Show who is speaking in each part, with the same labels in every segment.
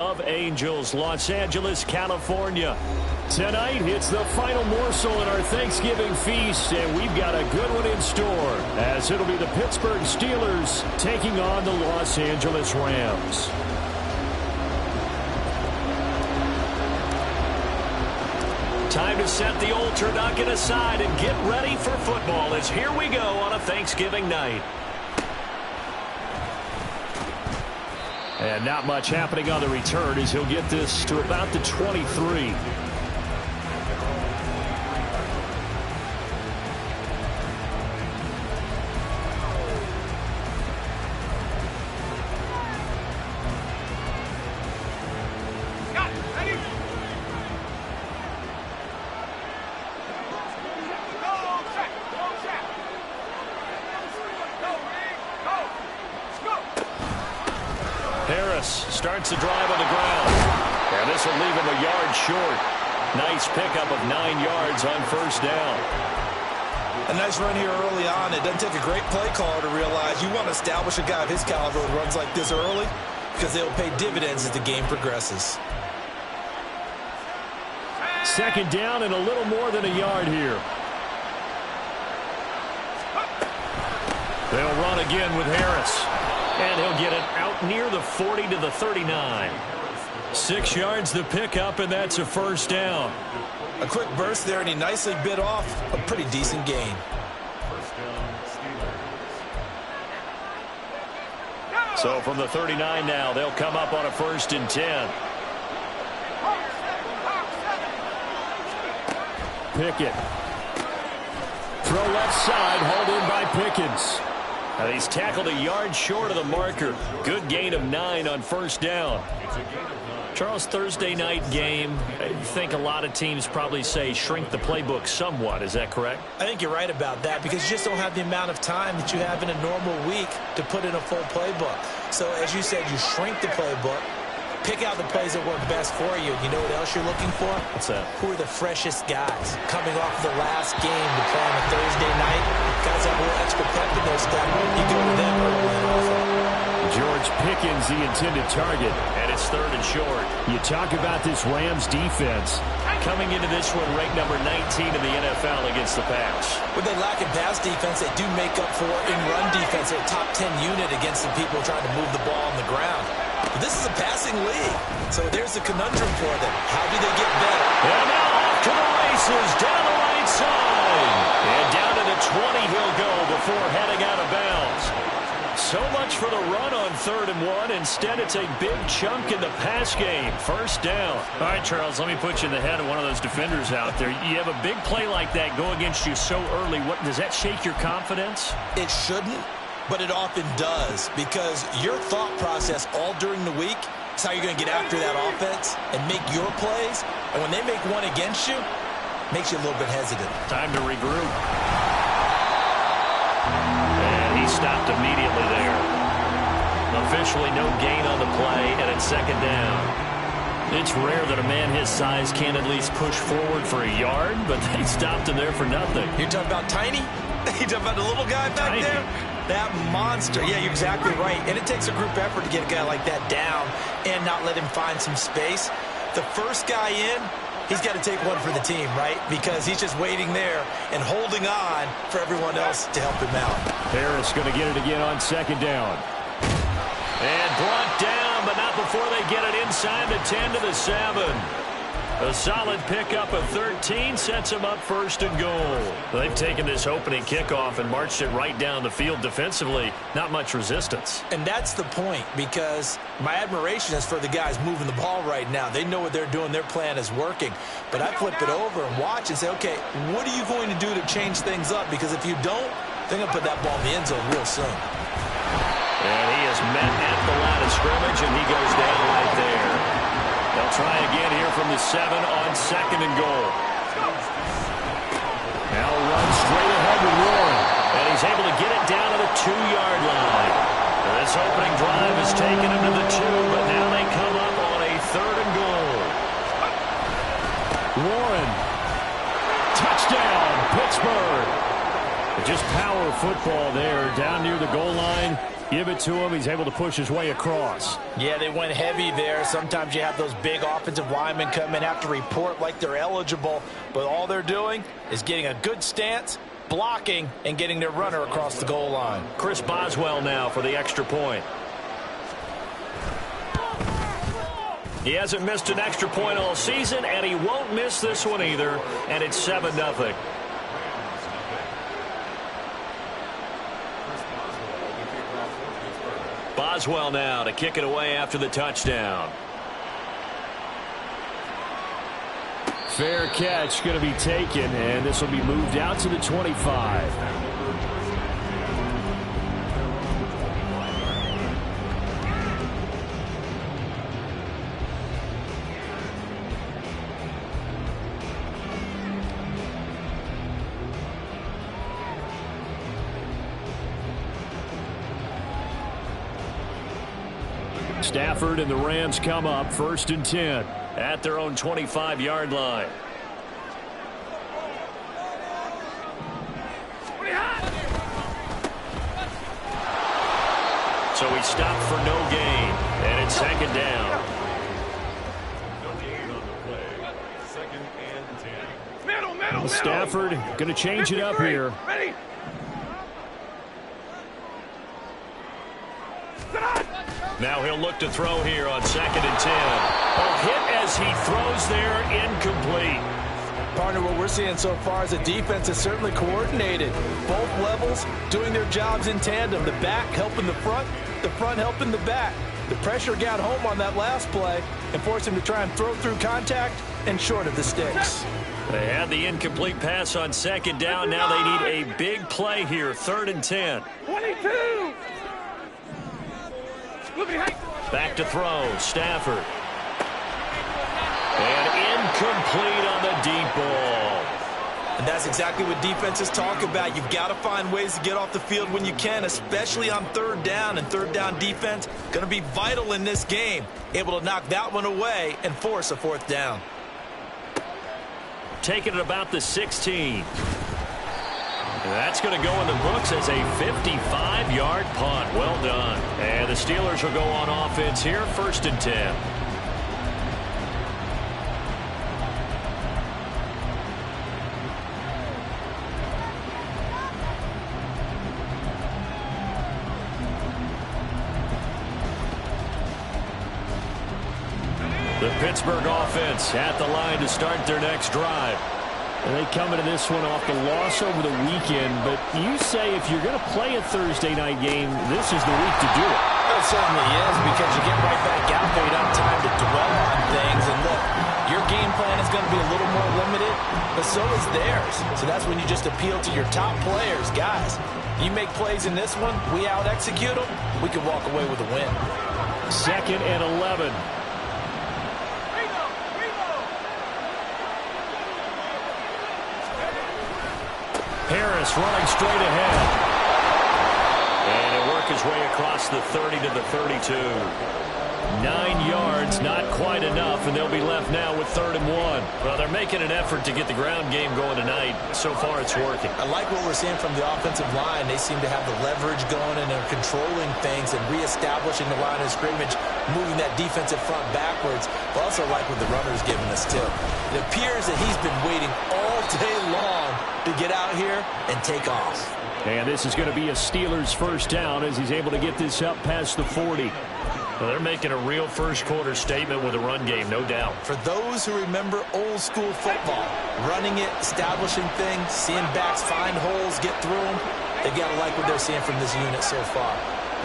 Speaker 1: of Angels, Los Angeles, California. Tonight, it's the final morsel in our Thanksgiving feast, and we've got a good one in store, as it'll be the Pittsburgh Steelers taking on the Los Angeles Rams. Time to set the old turducken aside and get ready for football, as here we go on a Thanksgiving night. And not much happening on the return as he'll get this to about the 23. Starts the drive on the ground. And this will leave him a yard short. Nice pickup of 9 yards on first down.
Speaker 2: A nice run here early on. It doesn't take a great play caller to realize you want to establish a guy of his caliber who runs like this early, because they'll pay dividends as the game progresses.
Speaker 1: Second down and a little more than a yard here. They'll run again with Harris. And he'll get it out near the 40 to the 39. 6 yards the pickup, and that's a first down.
Speaker 2: A quick burst there, and he nicely bit off a pretty decent gain.
Speaker 1: So from the 39 now, they'll come up on a 1st and 10. Pickett. Throw left side, hauled in by Pickens. He's tackled a yard short of the marker. Good gain of 9 on first down. Charles, Thursday night game, I think a lot of teams probably say shrink the playbook somewhat. Is that correct?
Speaker 2: I think you're right about that, because you just don't have the amount of time that you have in a normal week to put in a full playbook. So as you said, you shrink the playbook, pick out the plays that work best for you. You know what else you're looking for?
Speaker 1: What's that?
Speaker 2: Who are the freshest guys coming off the last game to play on a Thursday night? Guys have a little extra pep in their step. You go to them early and often.
Speaker 1: George Pickens, the intended target, and it's 3rd and short. You talk about this Rams defense. Coming into this one, ranked number 19 in the NFL against the pass.
Speaker 2: When they lack in pass defense, they do make up for in run defense. They're a top 10 unit against the people trying to move the ball on the ground. But this is a passing league, so there's a conundrum for them. How do they get better?
Speaker 1: And now off to the races, down the right side. And down to the 20 he'll go before heading out of bounds. So much for the run on 3rd and 1. Instead, it's a big chunk in the pass game. First down. All right, Charles, let me put you in the head of one of those defenders out there. You have a big play like that go against you so early. What does that shake your confidence?
Speaker 2: It shouldn't, but it often does, because your thought process all during the week is how you're going to get after that offense and make your plays. And when they make one against you, it makes you a little bit hesitant.
Speaker 1: Time to regroup. And he stopped immediately there. Officially no gain on the play, and it's 2nd down. It's rare that a man his size can't at least push forward for a yard, but they stopped him there for nothing.
Speaker 2: You're talking about Tiny? You're talking about the little guy back there? That monster. Yeah, you're exactly right. And it takes a group effort to get a guy like that down and not let him find some space. The first guy in, he's got to take one for the team, right? Because he's just waiting there and holding on for everyone else to help him out.
Speaker 1: Harris going to get it again on 2nd down. And brought down, but not before they get it inside the 10 to the 7. A solid pickup of 13 sets him up 1st and goal. They've taken this opening kickoff and marched it right down the field defensively. Not much resistance.
Speaker 2: And that's the point, because my admiration is for the guys moving the ball right now. They know what they're doing. Their plan is working. But I flip it over and watch and say, okay, what are you going to do to change things up? Because if you don't, they're going to put that ball in the end zone real soon.
Speaker 1: And he is met at the line of scrimmage, and he goes down right there. They'll try again here from the 7 on 2nd and goal. Now runs straight ahead to Warren, and he's able to get it down to the 2-yard line. This opening drive has taken him to the 2, but now they come up on a 3rd and goal. Warren. Touchdown, Pittsburgh. Just power football there down near the goal line. Give it to him. He's able to push his way across.
Speaker 2: Yeah, they went heavy there. Sometimes you have those big offensive linemen come in, have to report like they're eligible, but all they're doing is getting a good stance, blocking, and getting their runner across the goal line.
Speaker 1: Chris Boswell now for the extra point. He hasn't missed an extra point all season, and he won't miss this one either, and it's 7-0. Boswell now to kick it away after the touchdown. Fair catch going to be taken, and this will be moved out to the 25. Stafford and the Rams come up 1st and 10 at their own 25-yard line. So he stopped for no gain, and it's 2nd down. Stafford going to change it up here. Now he'll look to throw here on 2nd and 10. A hit as he throws there, incomplete.
Speaker 2: Partner, what we're seeing so far is the defense is certainly coordinated. Both levels doing their jobs in tandem. The back helping the front helping the back. The pressure got home on that last play and forced him to try and throw through contact and short of the sticks.
Speaker 1: They had the incomplete pass on 2nd down. Now they need a big play here, 3rd and 10.
Speaker 3: 22!
Speaker 1: Back to throw, Stafford. And incomplete on the deep ball.
Speaker 2: And that's exactly what defenses talk about. You've got to find ways to get off the field when you can, especially on 3rd down. And 3rd down defense going to be vital in this game. Able to knock that one away and force a 4th down.
Speaker 1: Taking it about the 16. And that's going to go in the books as a 55-yard punt. Well done. And the Steelers will go on offense here, 1st and 10. The Pittsburgh offense at the line to start their next drive. And they come into this one off the loss over the weekend, but you say if you're going to play a Thursday night game, this is the week to do it.
Speaker 2: It certainly is, because you get right back out there. You don't have time to dwell on things. And look, your game plan is going to be a little more limited, but so is theirs. So that's when you just appeal to your top players. Guys, you make plays in this one, we out-execute them, we can walk away with a win.
Speaker 1: 2nd and 11. Harris running straight ahead. And he'll work his way across the 30 to the 32. 9 yards, not quite enough, and they'll be left now with 3rd and 1. Well, they're making an effort to get the ground game going tonight. So far, it's working.
Speaker 2: I like what we're seeing from the offensive line. They seem to have the leverage going, and they're controlling things and reestablishing the line of scrimmage, moving that defensive front backwards. But also like what the runner's giving us, too. It appears that he's been waiting all day long to get out here and take off.
Speaker 1: And this is going to be a Steelers 1st down as he's able to get this up past the 40. Well, they're making a real first-quarter statement with a run game, no doubt.
Speaker 2: For those who remember old-school football, running it, establishing things, seeing backs find holes, get through them, they've got to like what they're seeing from this unit so far.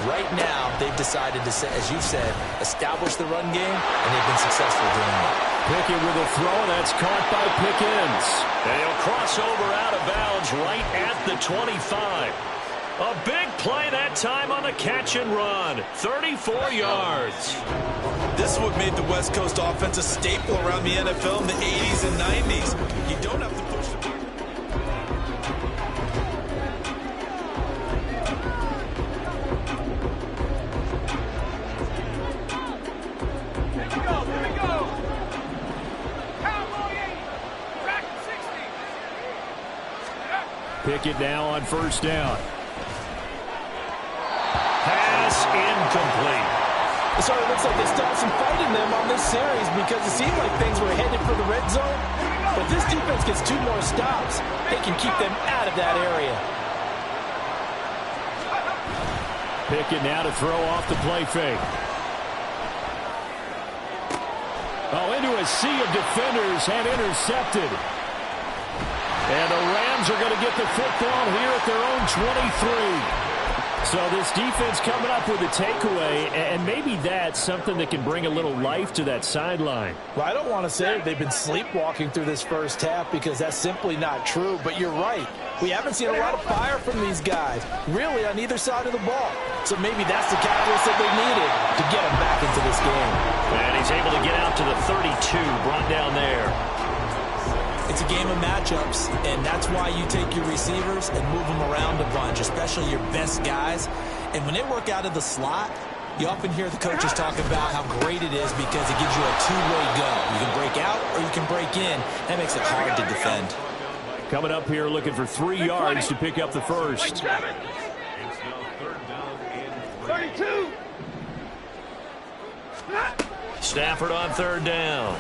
Speaker 2: Right now, they've decided to, as you said, establish the run game, and they've been successful doing that.
Speaker 1: Pickett with a throw, that's caught by Pickens. And he'll cross over out of bounds right at the 25. A big play that time on the catch and run. 34 yards.
Speaker 2: This is what made the West Coast offense a staple around the NFL in the 80s and 90s. You don't have to push the ball.
Speaker 3: Here we go. Cowboy 80. Back 60.
Speaker 1: Pickett now on 1st down. incomplete.
Speaker 2: It sort of looks like they stopped some fight in them on this series because it seemed like things were headed for the red zone. But if this defense gets 2 more stops, they can keep them out of that area.
Speaker 1: Pickett now to throw off the play fake. Oh, into a sea of defenders and intercepted. And the Rams are going to get the football here at their own 23. So this defense coming up with a takeaway, and maybe that's something that can bring a little life to that sideline.
Speaker 2: Well, I don't want to say they've been sleepwalking through this first half because that's simply not true, but you're right. We haven't seen a lot of fire from these guys, really, on either side of the ball. So maybe that's the catalyst that they needed to get them back into this game.
Speaker 1: And he's able to get out to the 32, brought down there.
Speaker 2: It's a game of matchups, and that's why you take your receivers and move them around a bunch, especially your best guys. And when they work out of the slot, you often hear the coaches talk about how great it is because it gives you a two-way go. You can break out or you can break in. That makes it hard to defend.
Speaker 1: Coming up here looking for 3 yards to pick up the first.
Speaker 3: 32.
Speaker 1: Stafford on 3rd down.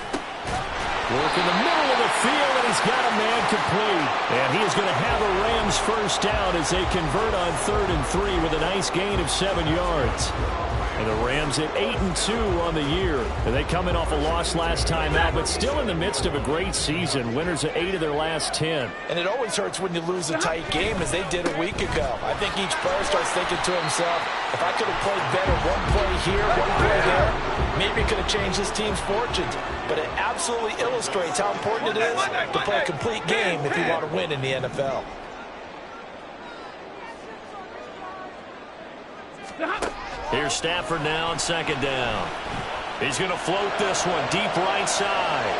Speaker 1: Work in the middle of the field, and he's got a man complete. And he is going to have a Rams first down as they convert on 3rd and 3 with a nice gain of 7 yards. And the Rams at 8-2 on the year. And they come in off a loss last time out, but still in the midst of a great season. Winners of 8 of their last 10.
Speaker 2: And it always hurts when you lose a tight game, as they did a week ago. I think each player starts thinking to himself, if I could have played better one play here, one play there, maybe it could have changed this team's fortunes. But it absolutely illustrates how important it is to play a complete game if you want to win in the NFL.
Speaker 1: Here's Stafford now on 2nd down. He's going to float this one deep right side.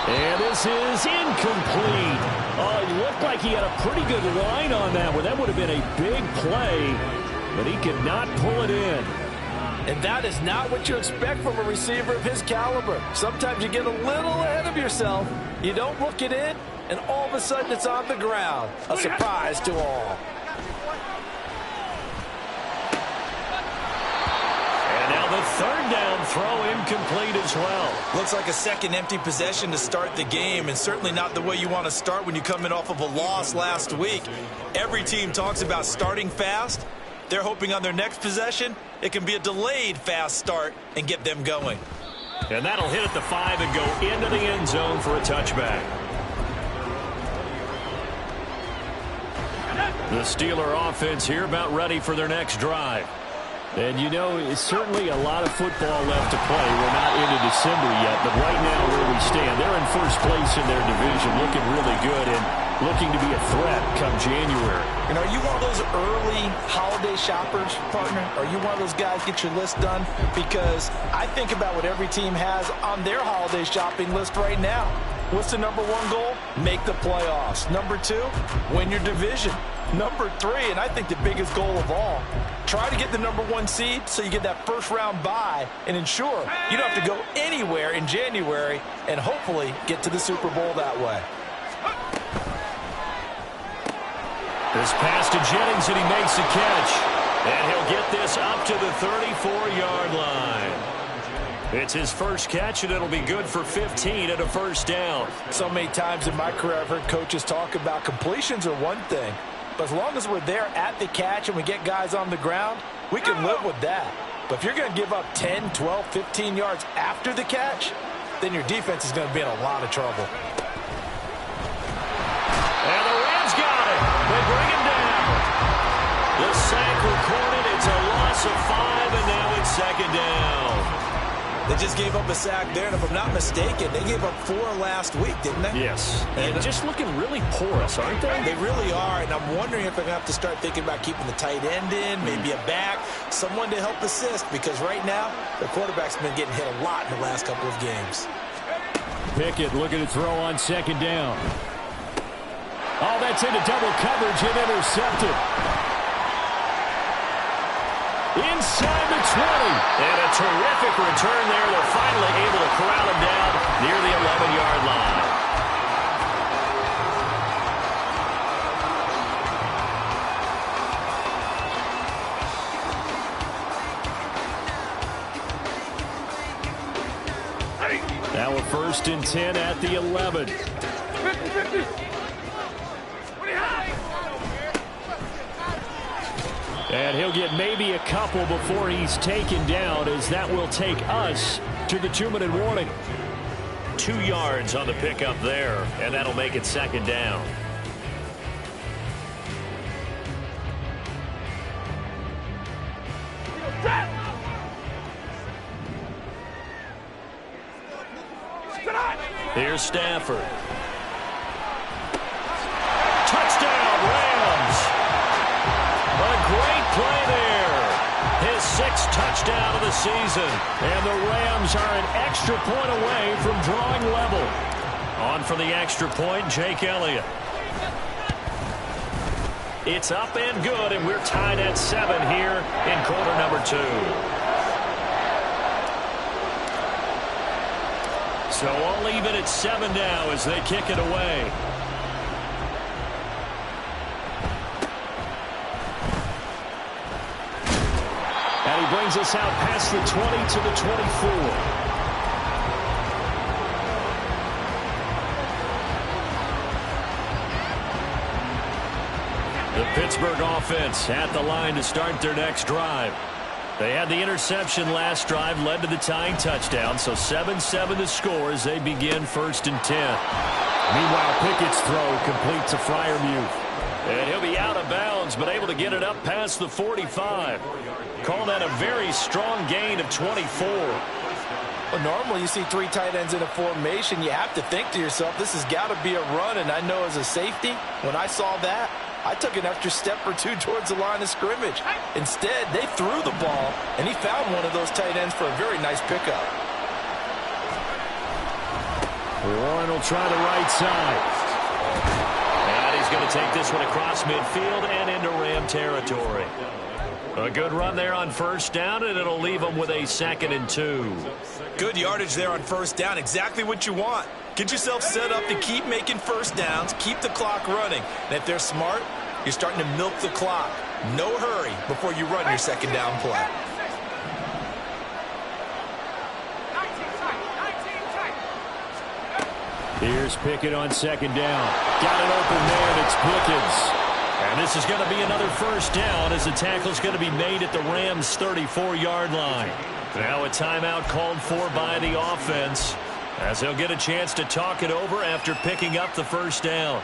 Speaker 1: And this is incomplete. Oh, it looked like he had a pretty good line on that one. That would have been a big play, but he could not pull it in.
Speaker 2: And that is not what you expect from a receiver of his caliber. Sometimes you get a little ahead of yourself. You don't look it in, and all of a sudden it's on the ground. A surprise to all.
Speaker 1: The 3rd down throw incomplete as well.
Speaker 2: Looks like a second empty possession to start the game, and certainly not the way you want to start when you come in off of a loss last week. Every team talks about starting fast. They're hoping on their next possession it can be a delayed fast start and get them going.
Speaker 1: And that'll hit at the 5 and go into the end zone for a touchback. The Steeler offense here about ready for their next drive. And, you know, it's certainly a lot of football left to play. We're not into December yet, but right now where we stand, they're in first place in their division, looking really good and looking to be a threat come January.
Speaker 2: And are you one of those early holiday shoppers, partner? Are you one of those guys get your list done? Because I think about what every team has on their holiday shopping list right now. What's the number 1 goal? Make the playoffs. Number 2, win your division. Number 3, and I think the biggest goal of all, try to get the number 1 seed so you get that first-round bye and ensure you don't have to go anywhere in January and hopefully get to the Super Bowl that way.
Speaker 1: This pass to Jennings, and he makes the catch. And he'll get this up to the 34-yard line. It's his first catch, and it'll be good for 15 and a first down.
Speaker 2: So many times in my career I've heard coaches talk about completions are one thing, but as long as we're there at the catch and we get guys on the ground, we can live with that. But if you're going to give up 10, 12, 15 yards after the catch, then your defense is going to be in a lot of trouble.
Speaker 1: And the Rams got it. They bring him down. The sack recorded. It's a loss of 5, and now it's 2nd down.
Speaker 2: They just gave up a sack there, and if I'm not mistaken, they gave up 4 last week, didn't they?
Speaker 1: Yes. And just looking really porous, aren't they?
Speaker 2: They really are, and I'm wondering if they're going to have to start thinking about keeping the tight end in, maybe a back, someone to help assist, because right now, their quarterback's been getting hit a lot in the last couple of games.
Speaker 1: Pickett looking to throw on 2nd down. Oh, that's into double coverage and intercepted. Inside the 20. And a terrific return there. They're finally able to corral him down near the 11-yard line. Now a 1st and 10 at the 11.
Speaker 3: 50-50.
Speaker 1: And he'll get maybe a couple before he's taken down, as that will take us to the 2-minute warning. 2 yards on the pickup there, and that'll make it 2nd down. Here's Stafford. Touchdown, Rams. A great play there. His 6th touchdown of the season. And the Rams are an extra point away from drawing level. On for the extra point, Jake Elliott. It's up and good, and we're tied at 7 here in quarter number 2. So all even at 7 now as they kick it away. And he brings us out past the 20 to the 24. The Pittsburgh offense at the line to start their next drive. They had the interception last drive, led to the tying touchdown, so 7-7 the score as they begin 1st and 10. Meanwhile, Pickett's throw completes a Freiermuth. And he'll be out of bounds, but able to get it up past the 45. Call that a very strong gain of 24.
Speaker 2: Well, normally you see 3 tight ends in a formation. You have to think to yourself, this has got to be a run, and I know as a safety, when I saw that, I took an extra step or 2 towards the line of scrimmage. Instead, they threw the ball, and he found one of those tight ends for a very nice pickup.
Speaker 1: Warren will try the right side. And he's going to take this one across midfield and into Ram territory. A good run there on 1st down, and it'll leave them with a 2nd and 2.
Speaker 2: Good yardage there on 1st down. Exactly what you want. Get yourself set up to keep making 1st downs, keep the clock running. And if they're smart, you're starting to milk the clock. No hurry before you run your 2nd down play.
Speaker 1: Here's Pickett on 2nd down. Got it open there, and it's Pickens. And this is going to be another 1st down as the tackle's going to be made at the Rams' 34-yard line. Now a timeout called for by the offense, as they'll get a chance to talk it over after picking up the 1st down.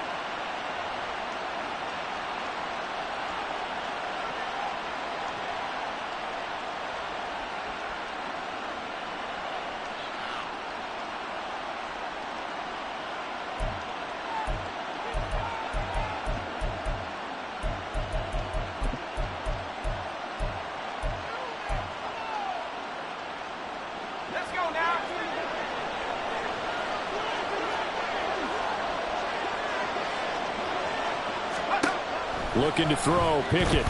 Speaker 1: Looking to throw, Pickett.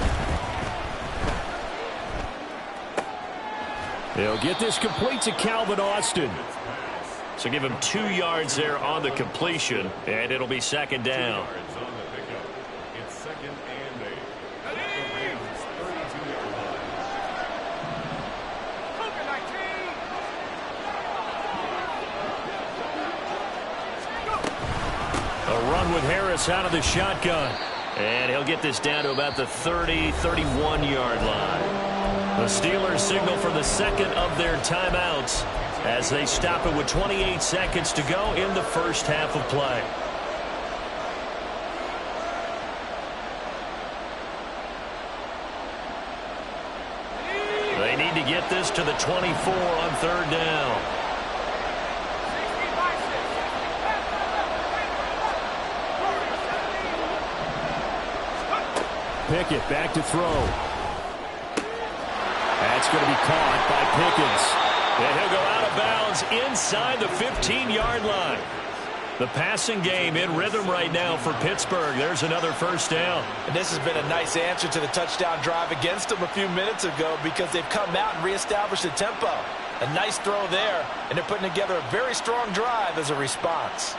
Speaker 1: They'll get this complete to Calvin Austin. So give him 2 yards there on the completion, and it'll be 2nd down. A run with Harris out of the shotgun. And he'll get this down to about the 30, 31-yard line. The Steelers signal for the 2nd of their timeouts as they stop it with 28 seconds to go in the 1st half of play. They need to get this to the 24 on 3rd down. Pickett back to throw. That's going to be caught by Pickens. And he'll go out of bounds inside the 15-yard line. The passing game in rhythm right now for Pittsburgh. There's another 1st down.
Speaker 2: And this has been a nice answer to the touchdown drive against them a few minutes ago, because they've come out and reestablished the tempo. A nice throw there, and they're putting together a very strong drive as a response.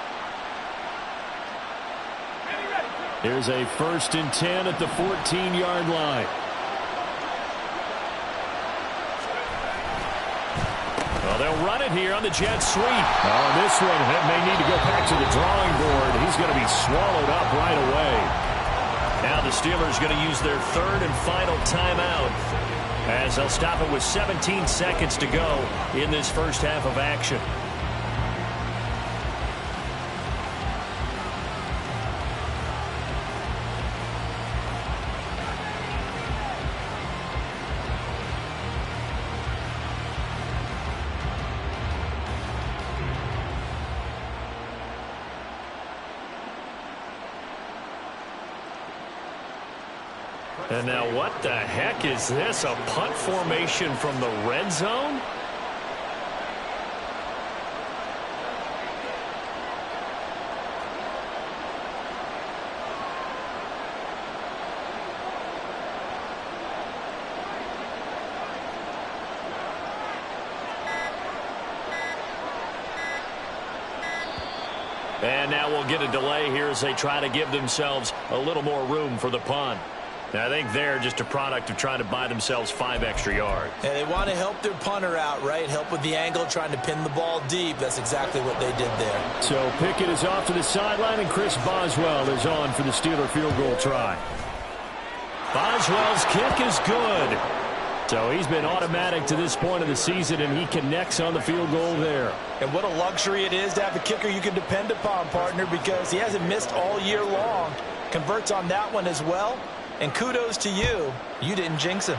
Speaker 1: Here's a 1st and 10 at the 14-yard line. Well, they'll run it here on the jet sweep. Oh, this one may need to go back to the drawing board. He's going to be swallowed up right away. Now the Steelers going to use their third and final timeout as they'll stop it with 17 seconds to go in this first half of action. And now what the heck is this? A punt formation from the red zone? And now we'll get a delay here as they try to give themselves a little more room for the punt. I think they're just a product of trying to buy themselves 5 extra yards.
Speaker 2: Yeah, they want to help their punter out, right? Help with the angle, trying to pin the ball deep. That's exactly what they did there.
Speaker 1: So Pickett is off to the sideline, and Chris Boswell is on for the Steeler field goal try. Boswell's kick is good. So he's been automatic to this point of the season, and he connects on the field goal there.
Speaker 2: And what a luxury it is to have a kicker you can depend upon, partner, because he hasn't missed all year long. Converts on that one as well. And kudos to you. You didn't jinx him.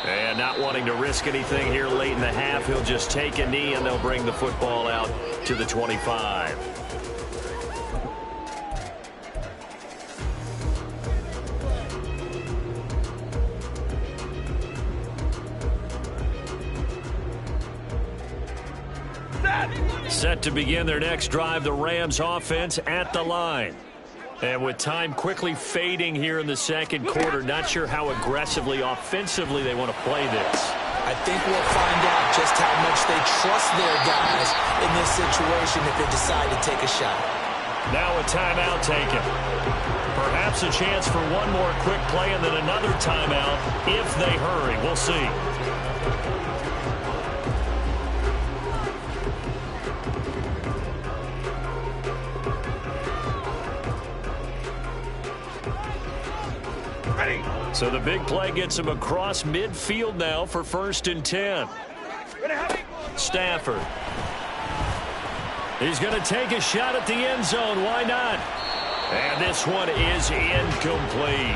Speaker 1: And not wanting to risk anything here late in the half, he'll just take a knee, and they'll bring the football out to the 25. Set to begin their next drive, the Rams offense at the line. And with time quickly fading here in the second quarter, not sure how aggressively, offensively they want to play this.
Speaker 2: I think we'll find out just how much they trust their guys in this situation if they decide to take a shot.
Speaker 1: Now a timeout taken. Perhaps a chance for one more quick play and then another timeout if they hurry. We'll see. So the big play gets him across midfield now for 1st and 10. Stafford. He's going to take a shot at the end zone. Why not? And this one is incomplete.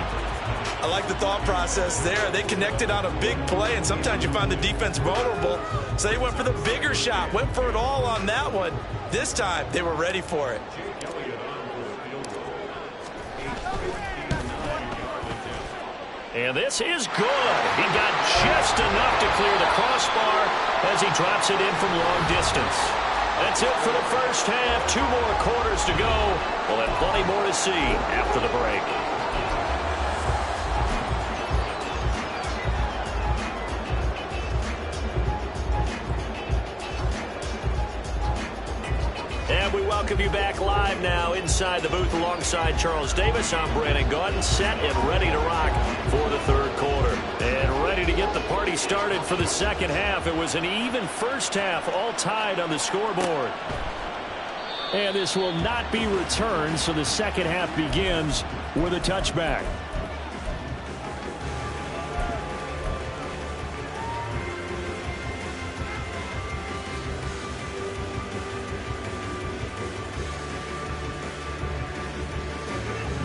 Speaker 2: I like the thought process there. They connected on a big play, and sometimes you find the defense vulnerable. So they went for the bigger shot, went for it all on that one. This time, they were ready for it.
Speaker 1: And this is good. He got just enough to clear the crossbar as he drops it in from long distance. That's it for the first half. 2 more quarters to go. We'll have plenty more to see after the break. And we welcome you back live now inside the booth alongside Charles Davis. I'm Brandon Gaudin, set and ready to rock for the third quarter. And ready to get the party started for the second half. It was an even first half, all tied on the scoreboard. And this will not be returned, so the second half begins with a touchback.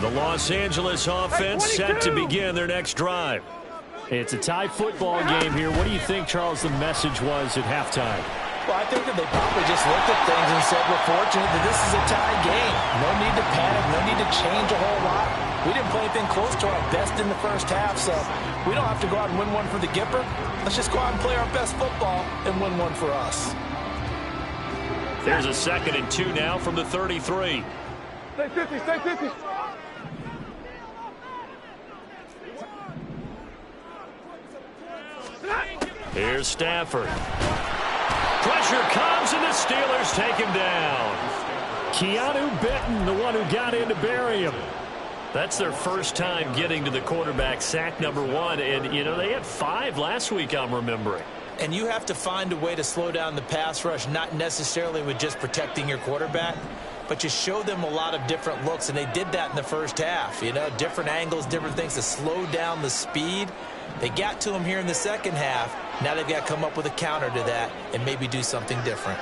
Speaker 1: The Los Angeles offense set to begin their next drive. It's a tie football game here. What do you think, Charles, the message was at halftime?
Speaker 2: Well, I think that they probably just looked at things and said, we're fortunate that this is a tie game. No need to panic, no need to change a whole lot. We didn't play anything close to our best in the first half, so we don't have to go out and win one for the Gipper. Let's just go out and play our best football and win one for us.
Speaker 1: There's a 2nd and 2 now from the 33.
Speaker 3: Stay 50, stay 50.
Speaker 1: Here's Stafford. Pressure comes, and the Steelers take him down. Keanu Benton, the one who got in to bury him. That's their first time getting to the quarterback, sack number 1. And, you know, they had 5 last week, I'm remembering.
Speaker 2: And you have to find a way to slow down the pass rush, not necessarily with just protecting your quarterback, but you show them a lot of different looks, and they did that in the first half. You know, different angles, different things to slow down the speed. They got to him here in the second half. Now they've got to come up with a counter to that and maybe do something different.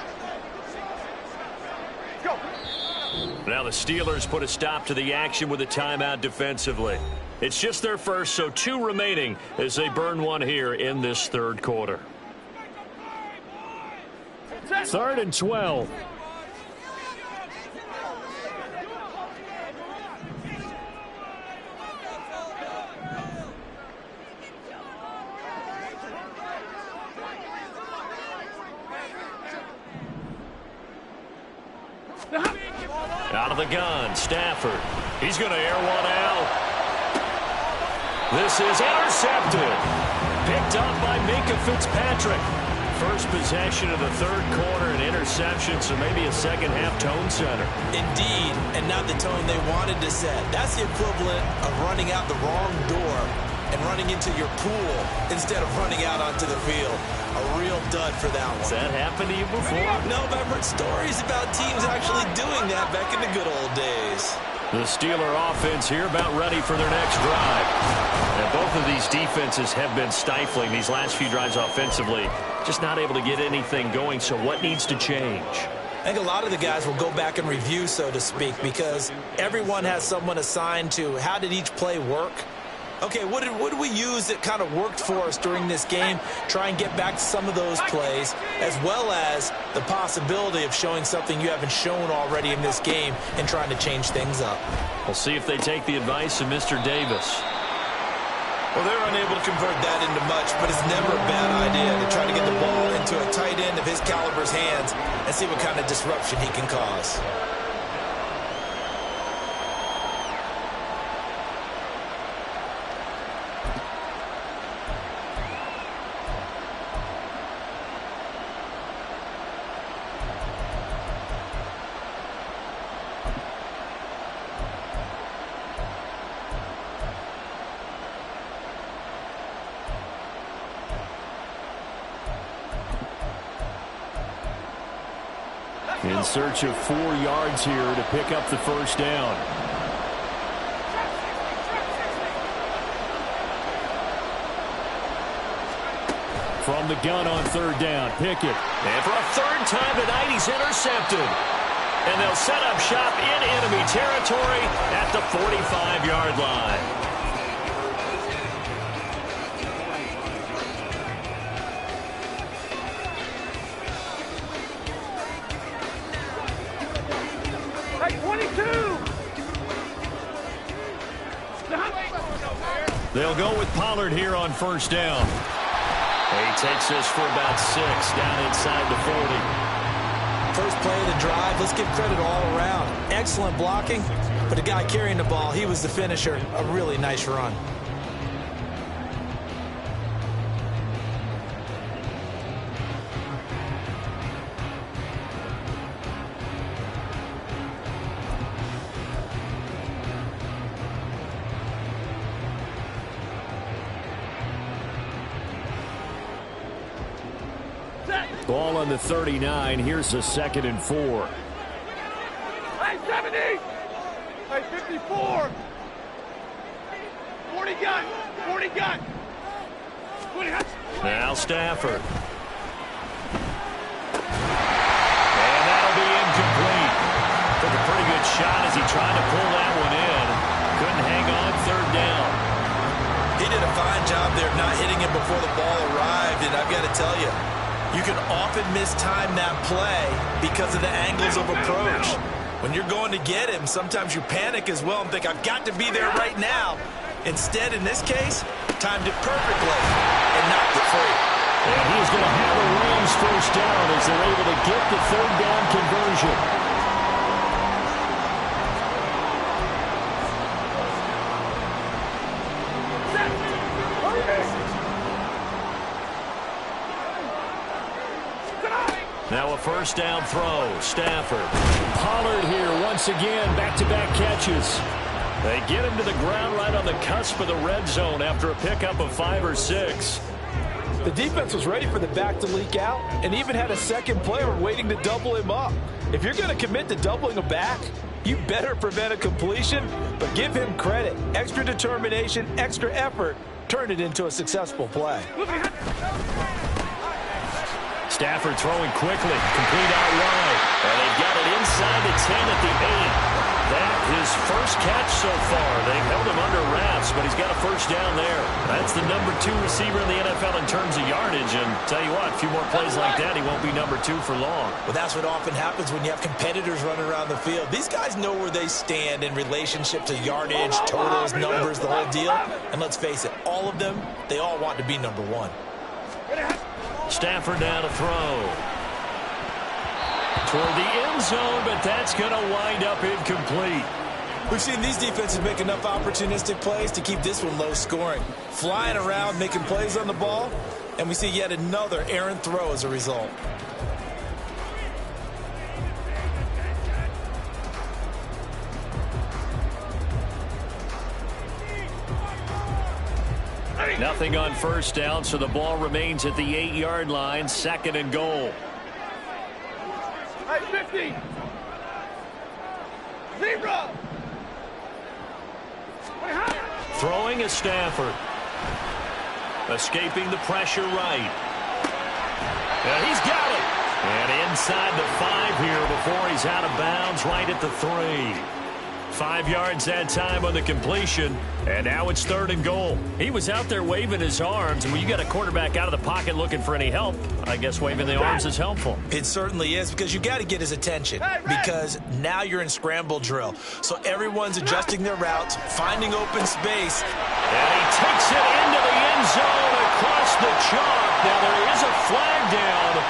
Speaker 1: Now the Steelers put a stop to the action with a timeout defensively. It's just their first, so 2 remaining as they burn 1 here in this third quarter. 3rd and 12. Out of the gun, Stafford. He's going to air one out. This is intercepted. Picked up by Minkah Fitzpatrick. First possession of the third quarter, an interception, so maybe a second-half tone setter.
Speaker 2: Indeed, and not the tone they wanted to set. That's the equivalent of running out the wrong door and running into your pool instead of running out onto the field. A real dud for that one.
Speaker 1: Has that happened to you before?
Speaker 2: No, but I've heard stories about teams actually doing that back in the good old days.
Speaker 1: The Steeler offense here about ready for their next drive. And both of these defenses have been stifling these last few drives offensively. Just not able to get anything going, so what needs to change?
Speaker 2: I think a lot of the guys will go back and review, so to speak, because everyone has someone assigned to how did each play work. Okay, what did we use that kind of worked for us during this game? Try and get back to some of those plays, as well as the possibility of showing something you haven't shown already in this game and trying to change things up.
Speaker 1: We'll see if they take the advice of Mr. Davis.
Speaker 2: Well, they're unable to convert that into much, but it's never a bad idea to try to get the ball into a tight end of his caliber's hands and see what kind of disruption he can cause.
Speaker 1: In search of 4 yards here to pick up the first down. From the gun on 3rd down, Pickett. And for a 3rd time tonight, he's intercepted. And they'll set up shop in enemy territory at the 45-yard line. They'll go with Pollard here on 1st down. He takes this for about 6 down inside the 40.
Speaker 2: First play of the drive, let's give credit all around. Excellent blocking, but the guy carrying the ball, he was the finisher. A really nice run.
Speaker 1: Ball on the 39. Here's a 2nd and 4.
Speaker 3: Hey, 70! Hey, 54! 40 gun! 40 gun! 20 hut.
Speaker 1: Now Stafford. And that'll be incomplete. Took a pretty good shot as he tried to pull that one in. Couldn't hang on 3rd down.
Speaker 2: He did a fine job there of not hitting him before the ball arrived, and I've got to tell you, you can often mistime that play because of the angles of approach. When you're going to get him, sometimes you panic as well and think, I've got to be there right now. Instead, in this case, timed it perfectly and knocked it free.
Speaker 1: And he's going to have a Rams 1st down as they're able to get the 3rd down conversion. Now a 1st down throw. Stafford. Pollard here once again. Back-to-back catches. They get him to the ground right on the cusp of the red zone after a pickup of 5 or 6.
Speaker 2: The defense was ready for the back to leak out and even had a second player waiting to double him up. If you're going to commit to doubling a back, you better prevent a completion, but give him credit. Extra determination, extra effort, turn it into a successful play.
Speaker 1: Stafford throwing quickly, complete out wide. And they've got it inside the 10 at the 8. That his first catch so far. They've held him under wraps, but he's got a first down there. That's the number 2 receiver in the NFL in terms of yardage. And tell you what, a few more plays like that, he won't be number 2 for long.
Speaker 2: Well, that's what often happens when you have competitors running around the field. These guys know where they stand in relationship to yardage, totals, numbers, the whole deal. And let's face it, all of them, they all want to be number 1.
Speaker 1: Stafford now to throw. Toward the end zone, but that's going to wind up incomplete.
Speaker 2: We've seen these defenses make enough opportunistic plays to keep this one low scoring. Flying around, making plays on the ball, and we see yet another errant throw as a result.
Speaker 1: Nothing on first down, so the ball remains at the 8-yard line, 2nd and goal.
Speaker 3: 50. 0.
Speaker 1: Throwing is Stafford. Escaping the pressure right. And he's got it. And inside the 5 here before he's out of bounds right at the 3. 5 yards that time on the completion, and now it's 3rd and goal. He was out there waving his arms, and when you got a quarterback out of the pocket looking for any help, I guess waving the arms is helpful.
Speaker 2: It certainly is, because you got to get his attention, because now you're in scramble drill. So everyone's adjusting their routes, finding open space.
Speaker 1: And he takes it into the end zone across the chalk. Now there is a flag down,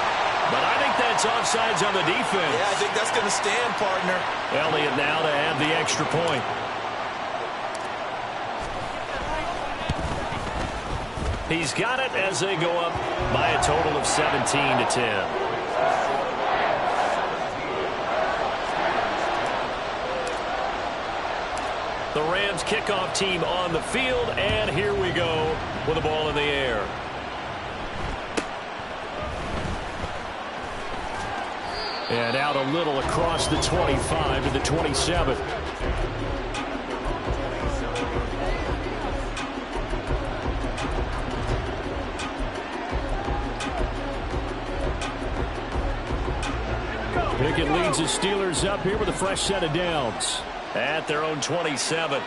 Speaker 1: but I think that's offsides on the defense.
Speaker 2: Yeah, I think that's going to stand, partner.
Speaker 1: Elliott now to add the extra point. He's got it as they go up by a total of 17-10. The Rams kickoff team on the field, and here we go with the ball in the air. And out a little across the 25 to the 27. Pickett leads the Steelers up here with a fresh set of downs at their own 27.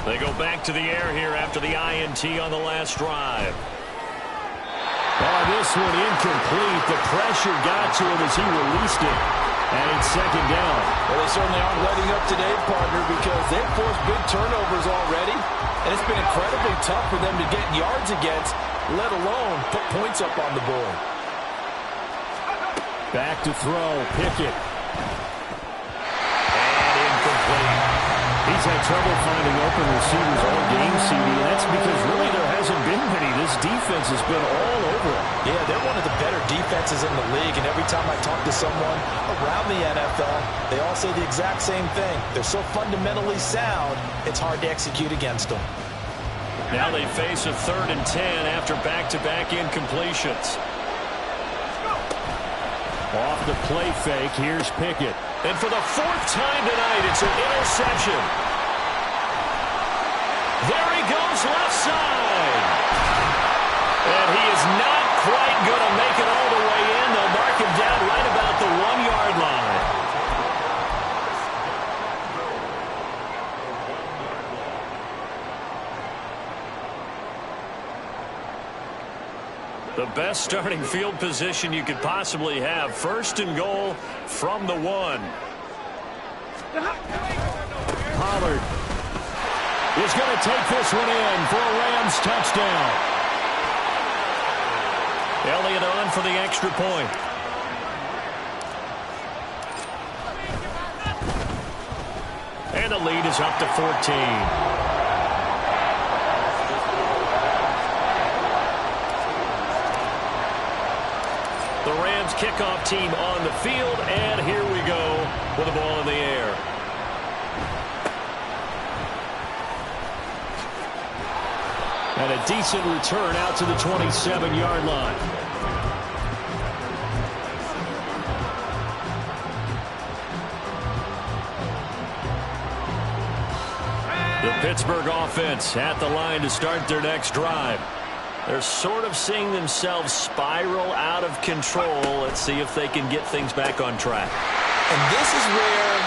Speaker 1: They go back to the air here after the INT on the last drive. Oh, this one incomplete. The pressure got to him as he released it. And it's 2nd down.
Speaker 2: Well, they certainly aren't letting up today, partner, because they've forced big turnovers already. And it's been incredibly tough for them to get yards against, let alone put points up on the board.
Speaker 1: Back to throw. Pickett. And incomplete. He's had trouble finding open receivers all game, CD, and that's because really there hasn't been many. This defense has been all over him.
Speaker 2: Yeah, they're one of the better defenses in the league, and every time I talk to someone around the NFL, they all say the exact same thing. They're so fundamentally sound, it's hard to execute against them.
Speaker 1: Now they face a 3rd and 10 after back-to-back incompletions. Off the play fake, here's Pickett. And for the 4th time tonight, it's an interception. There he goes left side. And he is not quite going to make it all the way in. They'll mark him down right about the 1-yard line. The best starting field position you could possibly have. 1st and goal from the 1. Pollard is going to take this one in for a Rams touchdown. Elliott on for the extra point. And the lead is up to 14. The Rams kickoff team on the field, and here we go with the ball in the air. And a decent return out to the 27-yard line. The Pittsburgh offense at the line to start their next drive. They're sort of seeing themselves spiral out of control. Let's see if they can get things back on track.
Speaker 2: And this is where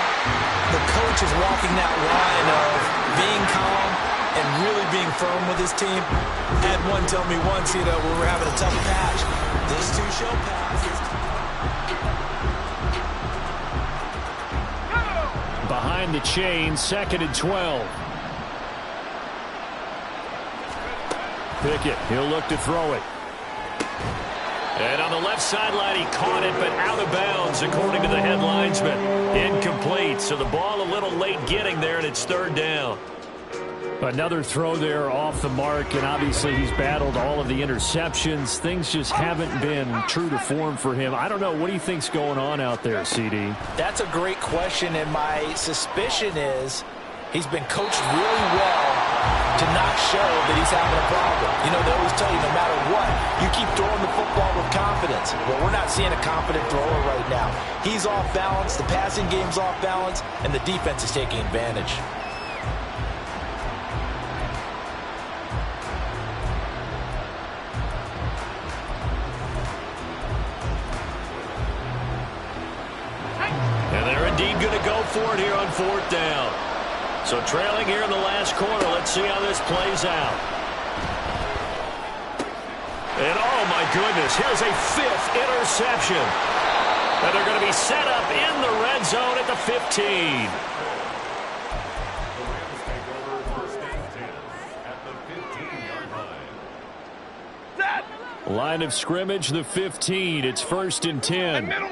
Speaker 2: the coach is walking that line of being calm and really being firm with his team. I had one tell me once, when we were having a tough patch, this too shall pass.
Speaker 1: Behind the chain, 2nd and 12. Pickett, he'll look to throw it. And on the left sideline, he caught it, but out of bounds, according to the head linesman. Incomplete, so the ball a little late getting there, and it's 3rd down. Another throw there off the mark, and obviously he's battled all of the interceptions. Things just haven't been true to form for him. I don't know. What do you think's going on out there, CD?
Speaker 2: That's a great question, and my suspicion is he's been coached really well to not show that he's having a problem. They always tell you no matter what, you keep throwing the football with confidence. Well, we're not seeing a confident thrower right now. He's off balance, the passing game's off balance, and the defense is taking advantage.
Speaker 1: And they're indeed going to go for it here on 4th down. So trailing here in the last quarter. Let's see how this plays out. And oh my goodness, here's a 5th interception. And they're going to be set up in the red zone at the 15. Line of scrimmage, the 15. It's 1st and 10.
Speaker 3: Middle.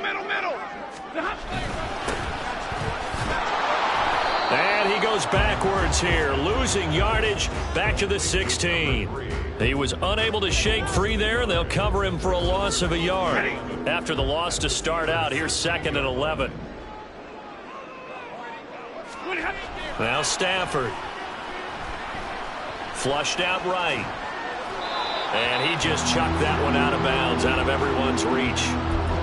Speaker 1: And he goes backwards here, losing yardage back to the 16. He was unable to shake free there, and they'll cover him for a loss of a yard. After the loss to start out, here's 2nd and 11. Now Stafford. Flushed out right. And he just chucked that one out of bounds, out of everyone's reach.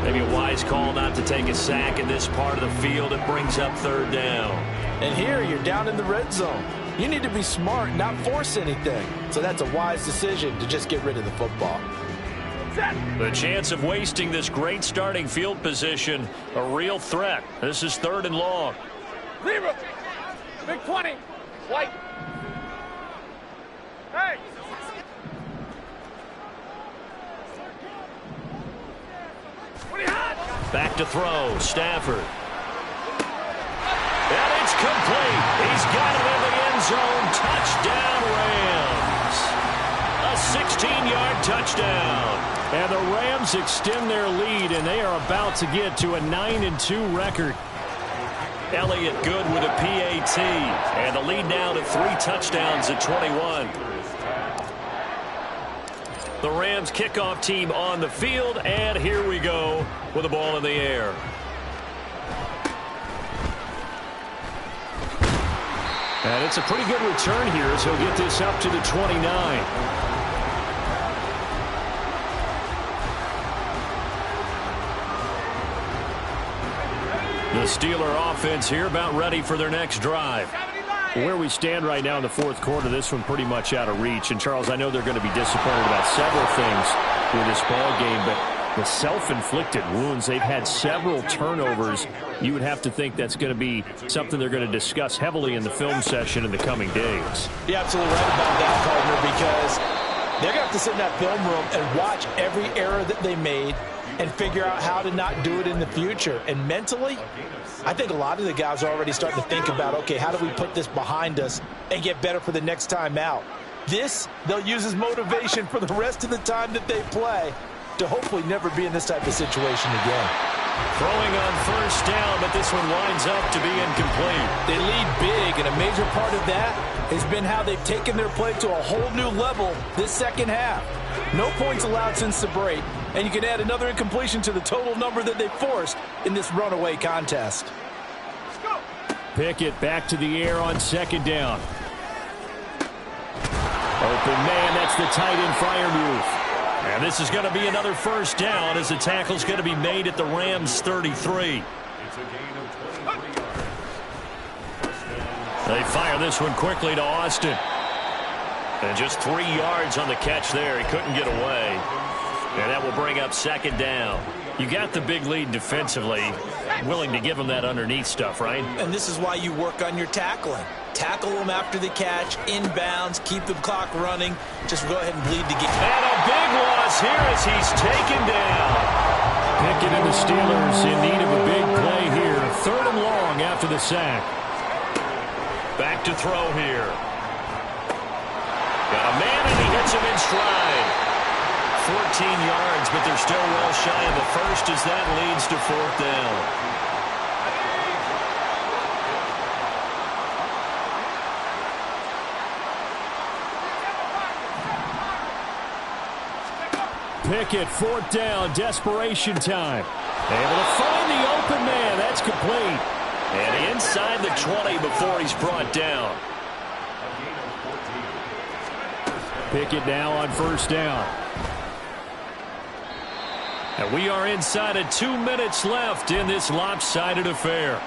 Speaker 1: Maybe a wise call not to take a sack in this part of the field. It brings up 3rd down.
Speaker 2: And here you're down in the red zone. You need to be smart, not force anything. So that's a wise decision to just get rid of the football.
Speaker 1: The chance of wasting this great starting field position, a real threat. This is 3rd and long.
Speaker 3: Zebra. Big 20. White. Hey.
Speaker 1: Back to throw, Stafford. And it's complete. He's got it in the end zone. Touchdown, Rams. A 16-yard touchdown. And the Rams extend their lead, and they are about to get to a 9-2 record. Elliott good with a PAT. And the lead now to 3 touchdowns at 21. The Rams kickoff team on the field, and here we go with the ball in the air. And it's a pretty good return here as he'll get this up to the 29. The Steeler offense here about ready for their next drive. Where we stand right now in the 4th quarter, this one pretty much out of reach. And, Charles, I know they're going to be disappointed about several things with this ball game, but the self-inflicted wounds, they've had several turnovers. You would have to think that's going to be something they're going to discuss heavily in the film session in the coming days.
Speaker 2: You're absolutely right about that, partner, because they're going to have to sit in that film room and watch every error that they made and figure out how to not do it in the future. And mentally, I think a lot of the guys are already starting to think about, okay, how do we put this behind us and get better for the next time out? This, they'll use as motivation for the rest of the time that they play to hopefully never be in this type of situation again.
Speaker 1: Throwing on 1st down, but this one winds up to be incomplete.
Speaker 2: They lead big, and a major part of that has been how they've taken their play to a whole new level this 2nd half. No points allowed since the break, and you can add another incompletion to the total number that they forced in this runaway contest.
Speaker 1: Pickett back to the air on second down. Open man, that's the tight end Freiermuth. And this is going to be another first down as the tackle's going to be made at the Rams' 33. They fire this one quickly to Austin. And just 3 yards on the catch there. He couldn't get away. And that will bring up second down. You got the big lead defensively. Willing to give them that underneath stuff, right?
Speaker 2: And this is why you work on your tackling. Tackle them after the catch, inbounds, keep the clock running. Just go ahead and bleed the game.
Speaker 1: And a big loss here as he's taken down. Pickett and the Steelers in need of a big play here. 3rd and long after the sack. Back to throw here. Got a man and he hits him in stride. 14 yards, but they're still well shy of the first as that leads to 4th down. Pickett, 4th down, desperation time. Able to find the open man. That's complete. And inside the 20 before he's brought down. Pickett now on 1st down. And we are inside of 2 minutes left in this lopsided affair.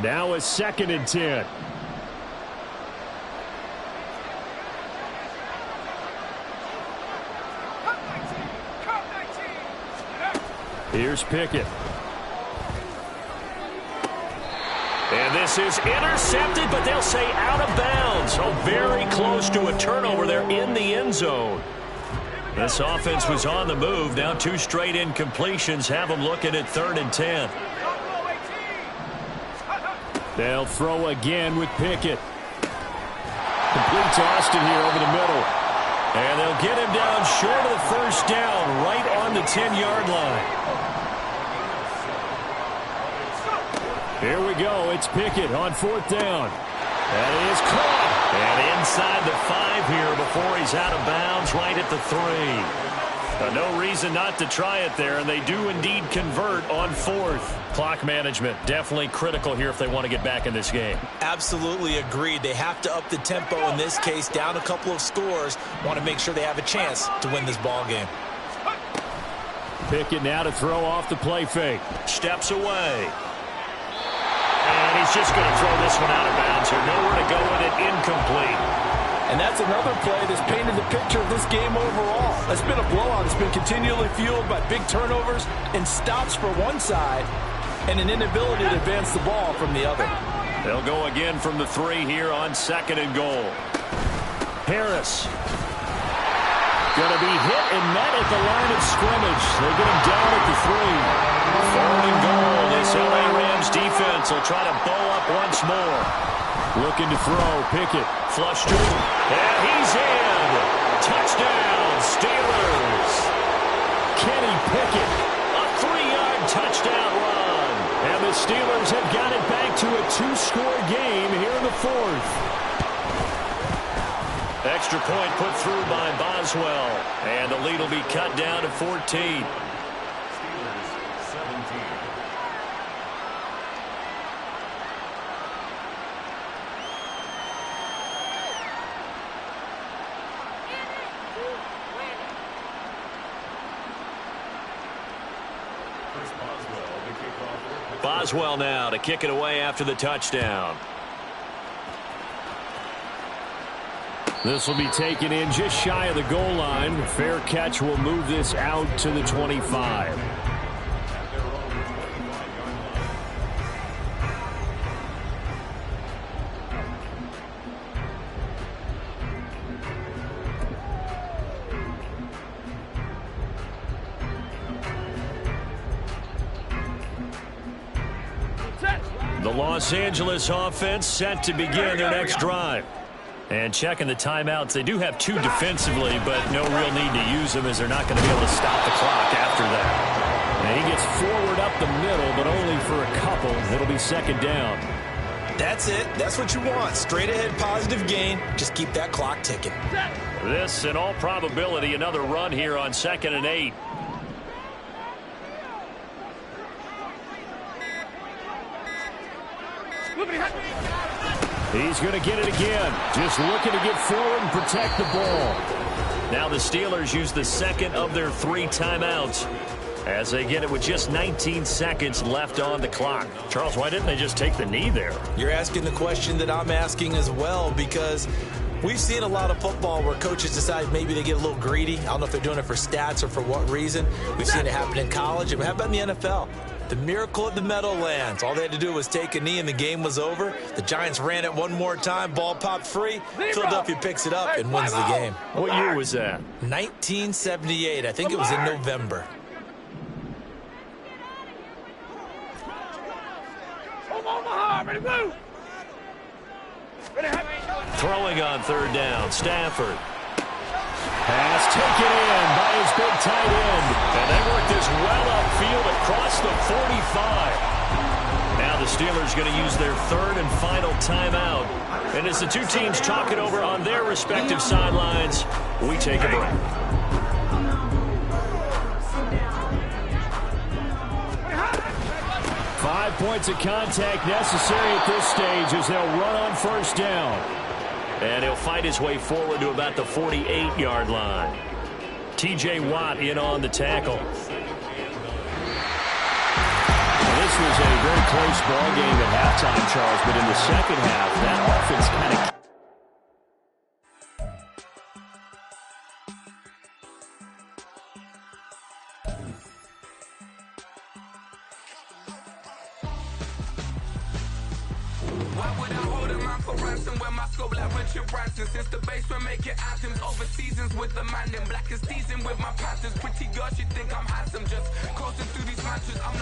Speaker 1: Now a 2nd and 10. Here's Pickett. And this is intercepted, but they'll say out of bounds. So very close to a turnover there in the end zone. This offense was on the move. Now 2 straight incompletions have them looking at 3rd and 10. They'll throw again with Pickett. Complete to Austin here over the middle. And they'll get him down short of the 1st down, right on the 10-yard line. Here we go. It's Pickett on 4th down. That is caught. And inside the 5 here before he's out of bounds, right at the 3. No reason not to try it there, and they do indeed convert on 4th. Clock management definitely critical here if they want to get back in this game.
Speaker 2: Absolutely agreed. They have to up the tempo in this case, down a couple of scores. Want to make sure they have a chance to win this ball game.
Speaker 1: Pickett now to throw off the play fake. Steps away. And he's just going to throw this one out of bounds here. Nowhere to go with it. Incomplete.
Speaker 4: And that's another play that's painted the picture of this game overall. It's been a blowout. It's been continually fueled by big turnovers and stops for one side and an inability to advance the ball from the other.
Speaker 1: They'll go again from the 3 here on 2nd and goal. Harris. Going to be hit and met at the line of scrimmage. They get him down at the 3. 3rd and goal. This LA Rams defense will try to bow up once more. Looking to throw. Pickett. Flush to him. And he's in. Touchdown, Steelers. Kenny Pickett. A 3-yard touchdown run. And the Steelers have got it back to a 2-score game here in the 4th. Extra point put through by Boswell. And the lead will be cut down to 14. Boswell now to kick it away after the touchdown. This will be taken in just shy of the goal line. Fair catch will move this out to the 25. The Los Angeles offense set to begin their next drive. And checking the timeouts, they do have 2 defensively, but no real need to use them as they're not going to be able to stop the clock after that. And he gets forward up the middle, but only for a couple. It'll be 2nd down.
Speaker 2: That's it. That's what you want. Straight ahead positive gain. Just keep that clock ticking.
Speaker 1: This, in all probability, another run here on 2nd and 8. He's going to get it again. Just looking to get forward and protect the ball. Now the Steelers use the second of their 3 timeouts as they get it with just 19 seconds left on the clock. Charles, why didn't they just take the knee there?
Speaker 2: You're asking the question that I'm asking as well, because we've seen a lot of football where coaches decide maybe they get a little greedy. I don't know if they're doing it for stats or for what reason. We've seen it happen in college, and how about in the NFL? The miracle at the Meadowlands. All they had to do was take a knee and the game was over. The Giants ran it one more time. Ball popped free. Philadelphia picks it up and wins the game.
Speaker 1: What year was that?
Speaker 2: 1978. I think it was in November.
Speaker 1: Throwing on 3rd down, Stafford. Pass taken in by his big tight end. And they work this well upfield across the 45. Now the Steelers going to use their 3rd and final timeout. And as the two teams talk it over on their respective sidelines, we take a break. Five points of contact necessary at this stage as they'll run on 1st down. And he'll fight his way forward to about the 48-yard line. T.J. Watt in on the tackle. Well, this was a very close ball game at halftime, Charles, but in the second half, that offense kind of...
Speaker 5: Since the basement making items over seasons with the man in black is seasoned with my patterns. Pretty girl, she think I'm handsome. Just coasting through these matches. I'm not